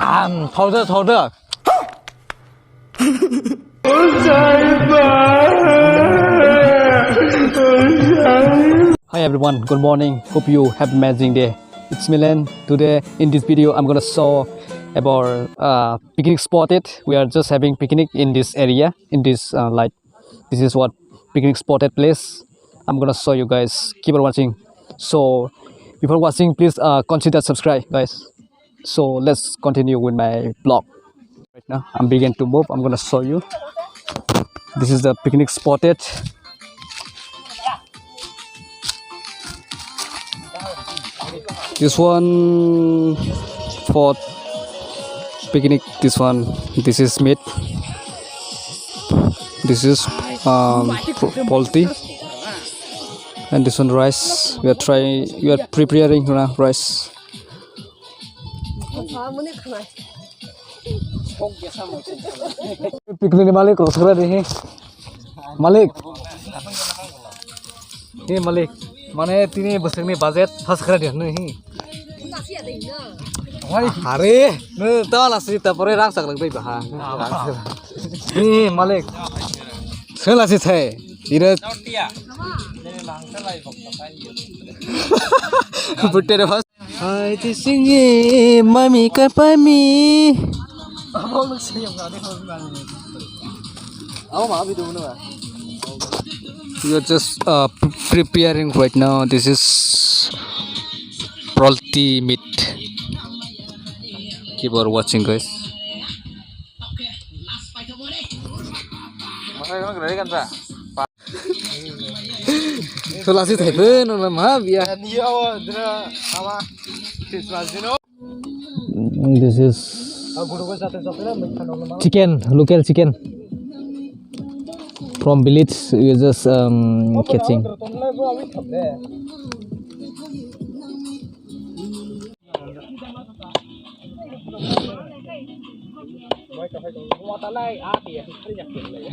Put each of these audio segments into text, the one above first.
powder. Hi everyone, good morning. Hope you have an amazing day. It's Milan. Today in this video I'm gonna show about picnic spotted. We are just having picnic in this area. In this this is what picnic spotted place. I'm gonna show you guys. Keep on watching. So before watching, please consider subscribe, guys. So let's continue with my vlog. Right now I'm begin to move. I'm gonna show you. This is the picnic spotted. This one for picnic. This is meat. This is poultry, and this one rice. We are preparing rice. Picnic Malik, Malik. Hey Malik, mana tini besar ni budget first kira dia nih. Hari, nih tahu lah sih, tapi orang sak lagi bahan. Nih Malik, saya sih saya, tidak. Betul deh pas. Hai di sini, mami kapami. Apa lu sih yang nggak ada Aku maaf itu mana? We are just preparing right now. This is poultry meat. Keep on watching, guys. Selasi teh nol maaf ya. This is chicken, local chicken. From village, we are just catching.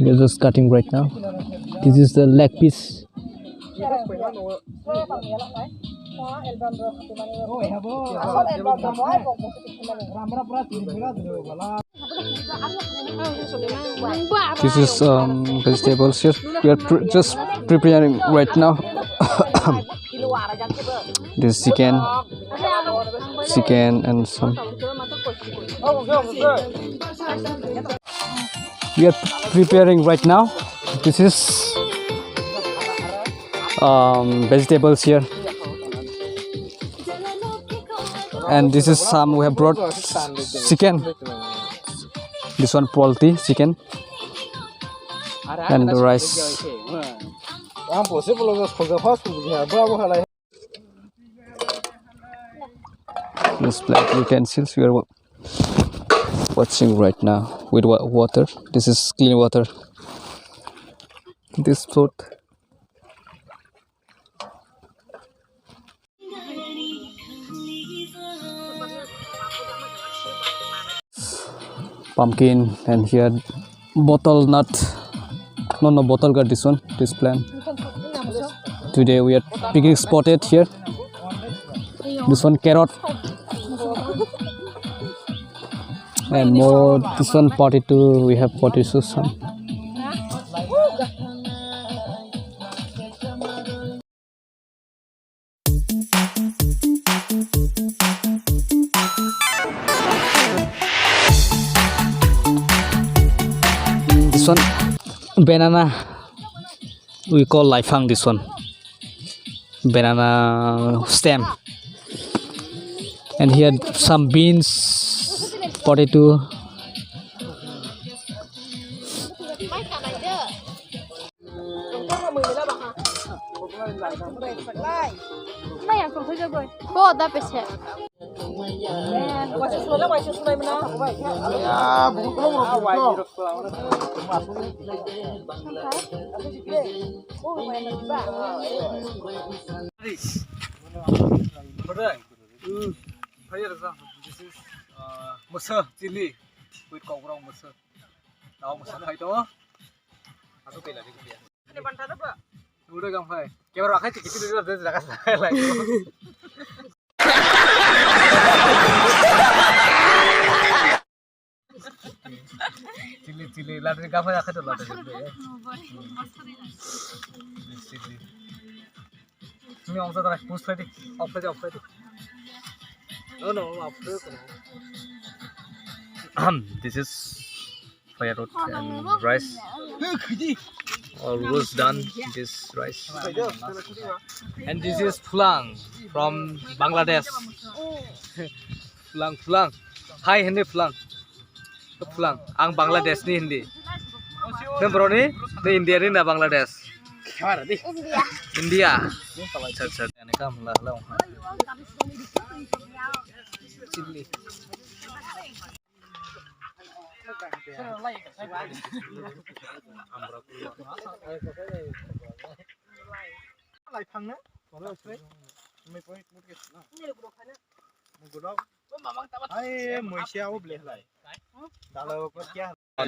We are just cutting right now. This is the leg piece. This is vegetables here. We are just preparing right now. This chicken and some. We are preparing right now. This is vegetables here, and this is some we have brought chicken. This one poultry chicken and the rice. This black utensils we are watching right now with water. This is clean water. This food. Pumpkin, and here bottle nut. No bottle got this one. This plant. Today we are picnic spotted here. This one carrot and more. This one potato. We have potato some. This one banana, we call laifang. This one banana stem, and here some beans, potato. This is musa chili with kongkrong musa. Tahu musa hai to? Aku pilih lagi dia. Ini bantah apa? Udah gampang. Kamera akhir cikit itu udah jaga saya lagi. chili ladri ka phaya khato lada chili তুমি অংশ দাঁড়ায় পুষ fatty of fatty no off this is fire root and rice almost done this rice and this is flang from Bangladesh flang hi hindi flang ang Bangladesh ni hindi nem bro ni de India ni na Bangladesh India अच्छा यानी काम ला chili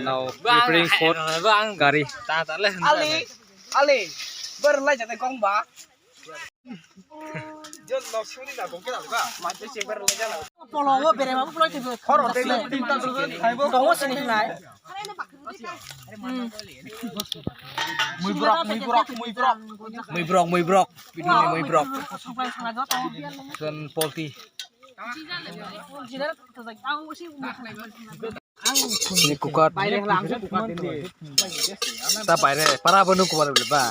now preparing for curry Ali berlai jatah kong ba Jom nak suri dah kong kita lupa macam si berlai jalan Polongo bere ma pulo te Khoro tele tinta dulu khaibo Tongo sini nai Muy brok video ni muy brok dan polti ini kukat ta paire para banu kukat beli ba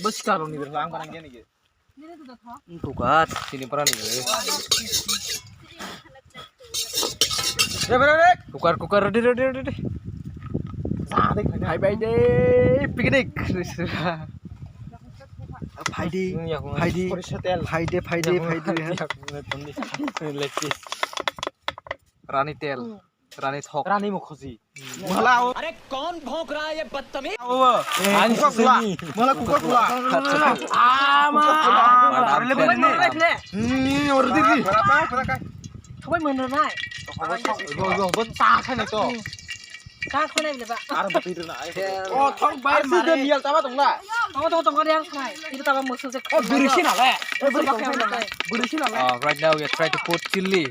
bus karo ni berlang barang ni kukat sini para ni kukat ready hai bai de picnic रानी थोक रानी मुखोजी मला अरे कौन भौंक रहा है ये बदतमीज मला cooker खुला आमा अरे ले और दीदी काय थोबाय मोनो नाय बन ता खाने तो का खोनाय लेबा आरो बतिरो ना ओ थोक बाय मारे मियाल ताबा दंला तंग रें खाय इदो ताबा मोसो जे बुरिसि नालाय बुरिसि नालाय right now we are trying to put chili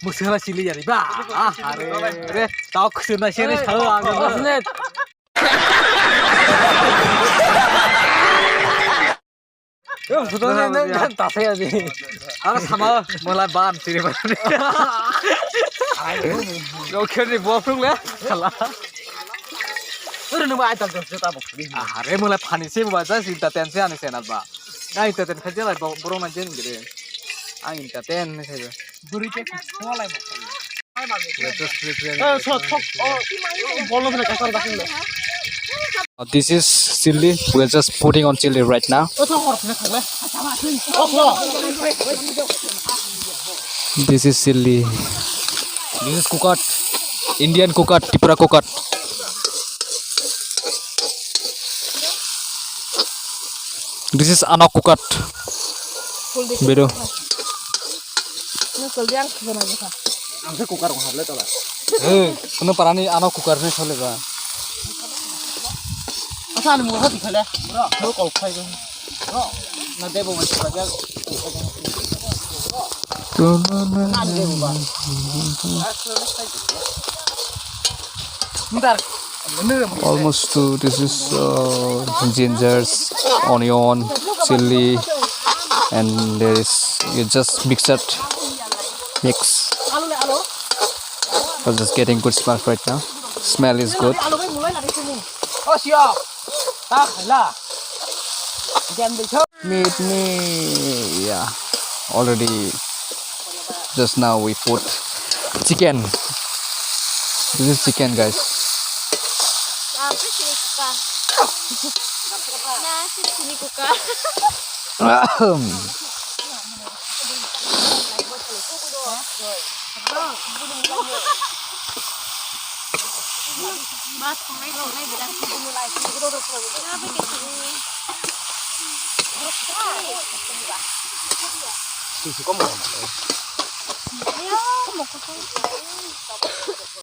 Musuhlah chili jadi bah. Are, tahu kesana sini tahu angin. Sudah neng tak saya ni. Harus sama mulai ban sini ban. Kau kira buat pun lah, salah. Udah nama ayat tu tak boleh. Are mulai panik sih baca cinta tensi ane senat bah. Nah itu ten kerja lah baru macam ni gitu. Angin ten ni saja. Beri cek semua lah This is chili. We are just putting on chili right now. This is chili. This is kukat. Indian kukat, Tripura kukat. This is anak kukat. Bedo. Angse kukar ko hable tola. Kuno parani anak kukar ni chole ba. Asa ni mo hoti khale. Mo kol khai go. Na debo ma chira ja. Na debo ba. Mudar. Almost this is gingers, onion, chili, and there is you just mix. We're just getting good smell right now. Smell is good. Meat me, yeah. Already, just now we put chicken. This is chicken, guys.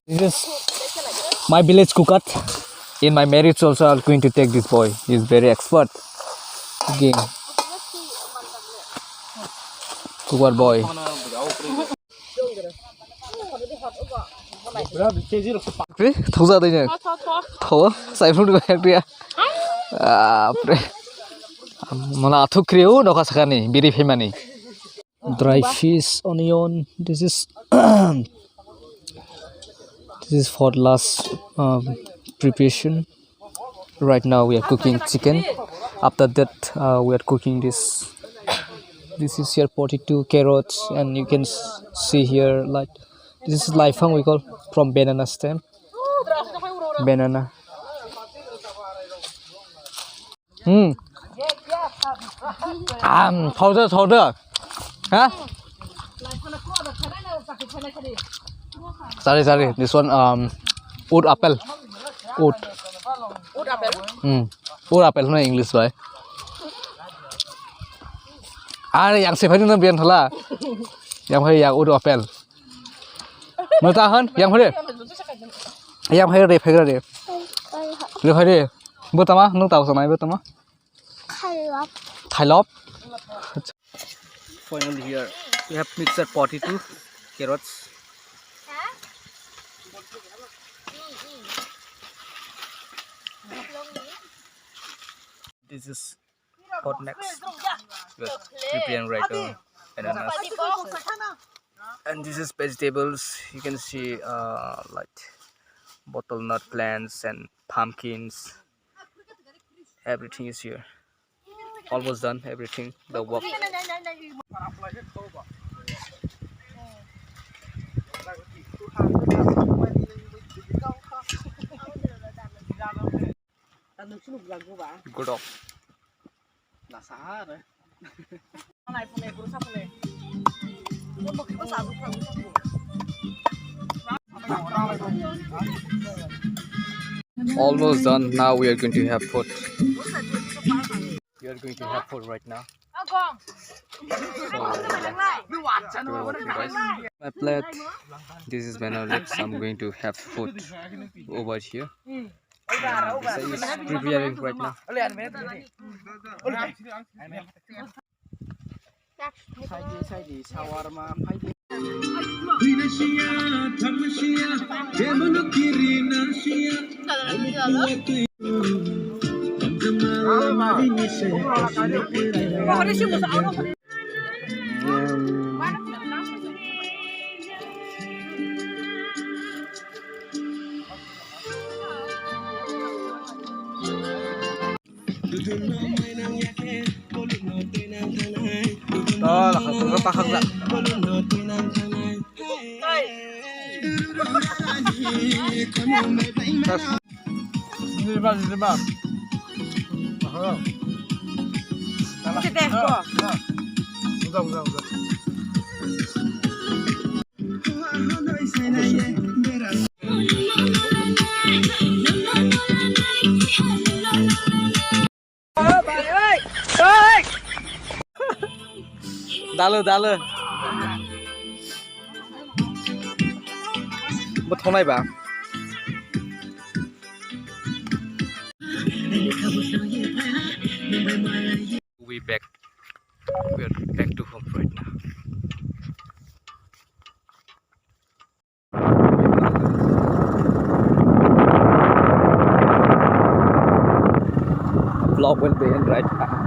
This is my village kukat. In my marriage also I'm going to take this boy. He is very expert cooking. Kukat boy. Kri thâu ra đây nè. Thâu sai fruit cái kri à. Mana thuk kriu doka sakani biri phemani. Dry fish, onion. This is this is for last preparation. Right now we are cooking chicken. After that we are cooking this. This is here potato, carrots, and you can see here like this is laifang we call from banana stem. Banana. Thâu hả? Sorry. This one oat apple. Oat apple. Oat apple in English right? Yang sẽ phải nên biến thला. Yang phải yang oat apple. Người ta hơn, yang phải đi. Yang phải đi phải đi. Đi phải đi. Bữa tama, nước tàu sau này bữa tama. Thai lop. Finally here we have mixed potato, carrots. This is what next. We are preparing right now bananas. And this is vegetables. You can see like butternut plants and pumpkins. Everything is here. Almost done. Everything. The work. Good off. Almost done. Now we are going to have food. We are going to have food right now. My plate. This is banana leaves. I'm going to have food over here. This is preparing right now. Đó là không có ba khăn lận. Đi vào. Cái đẹp quá. Rồng. Đá lơ. Một thằng này bà. We are back to home right now. Vlog will be in right now.